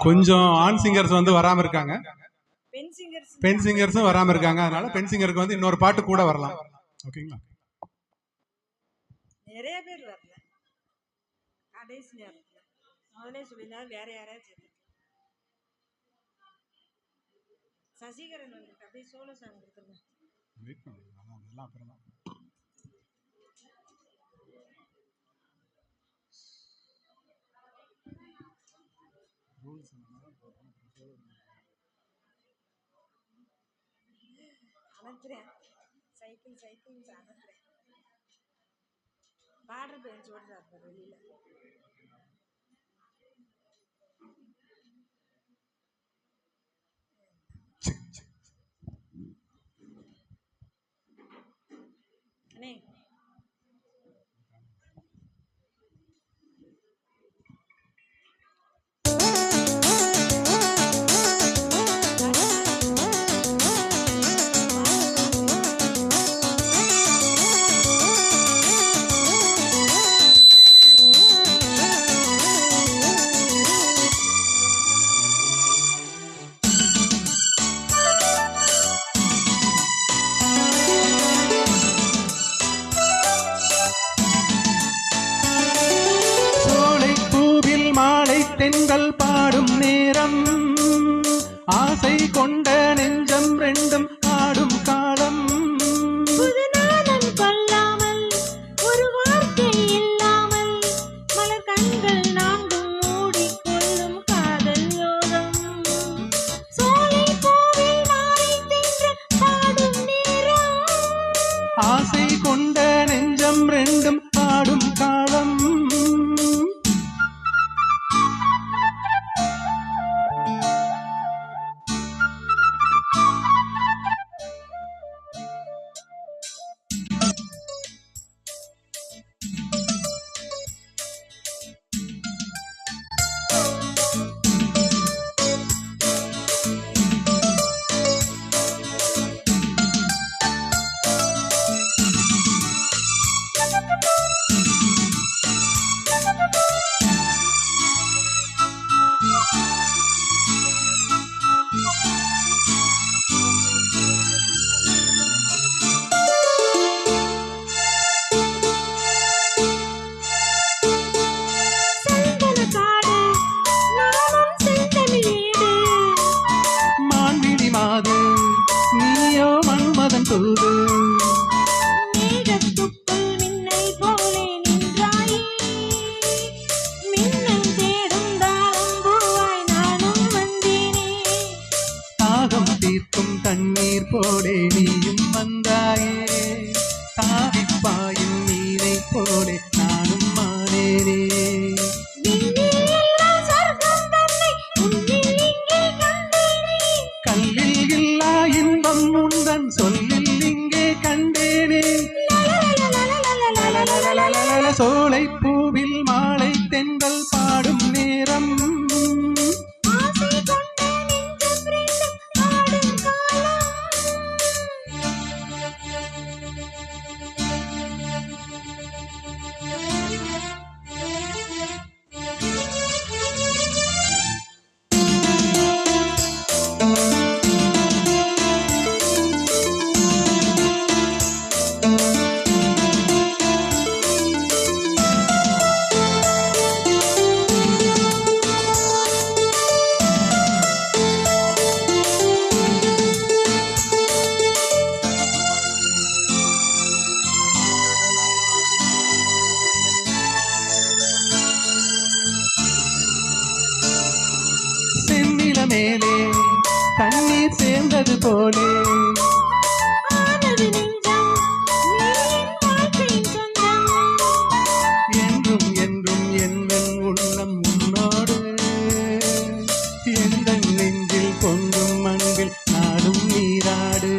கொஞ்சம் ஆண் சிங்கர்ஸ் வந்து வராம இருக்காங்க, பெண் சிங்கர்ஸும் வராம இருக்காங்க. அதனால பெண் சிங்கருக்கு வந்து இன்னொரு பாட்டு கூட வரலாம். ஓகேங்களா? நிறைய பேர் வரல, கடைசி நேரத்தில் முதலே சொல்லியிருந்தாலும் வேற யாராச்சும் சசிகரன் வந்து அப்படியே சோலோ சாங் கொடுத்துருங்க. அதெல்லாம் அப்புறம் தான். அனுப்புறேன் சைக்கிள் அனுப்புறேன். பாடுற பெஞ்சு ஓடுறாரு வெளியில. அண்ணே தென்றல் பாடும் நேரம், ஆசை கொண்ட நெஞ்சம் ரெண்டும் ஆடும் காலம். புதுநாதம் கொள்ளாமல் ஒரு வார்த்தை இல்லாமல் மலர் கண்கள் நான்கும் மூடிக்கொள்ளும் காதல் யோகம். சோலை கோவில் மாலை தென்றல் பாடும் நேரம், ஆசை கொண்ட நெஞ்சம் ரெண்டும் ஆடும் காலம். நீயோ மன்மதன் தூது, மேகத்துக்குள் மின்னை போலே நின்றாயே, மின்னல் தேடும் தாளம் பூவாய் நானும் வந்தேனே. தாகம் தீர்க்கும் தண்ணீர் போலே நீயும் வந்தாயே, தாவிப்பாயும் மீனை போலே நானும் மானேனே. கல்லில் இல்லா இன்பம் உந்தன் சொல்லில் இங்கே கண்டேனே. சோலை பூவில் மாலை தென்றல் பாடும் நேரம், மேலே தண்ணீர் சேர்ந்தது போலே என்றும் என்றும் எந்தன் உள்ளம் உன்னோடு, எந்தன் நெஞ்சில் பொங்கும் அன்பில் நாடும் நீராடு.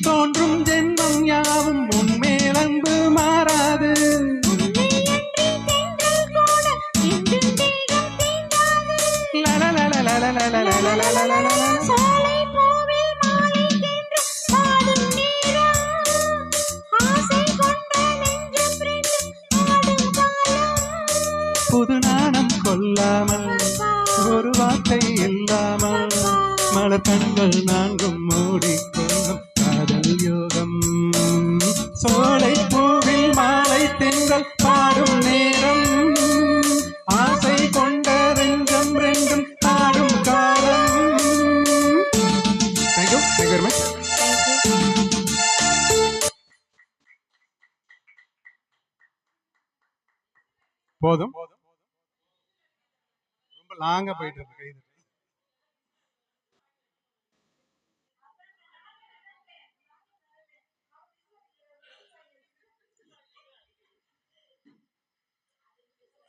தோன்றும் ஜென்மம் யாவும் உன்மேல் அன்பு மாறாது. கண்கள் நான்கும் மூடிக்கொள்ளும் காதல் யோகம். சோலை பூவில் மாலை தென்றல் பாடும் நேரம், ஆசை கொண்ட ரெண்டும் ரெண்டும் ஆடும் காலம். Thank you very much. போதும், ரொம்ப லாங்கா போயிட்டு இருக்கு கை.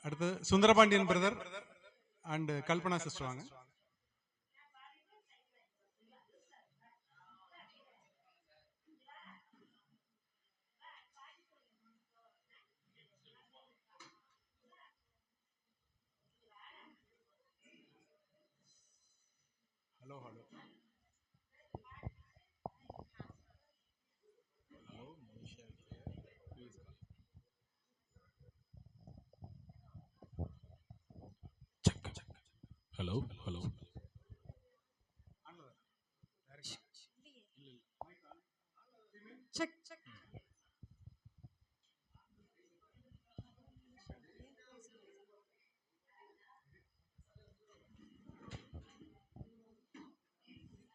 அடுத்து Sundarapandian brother and Kalpana sister வாங்க. Hello hello hello hello check check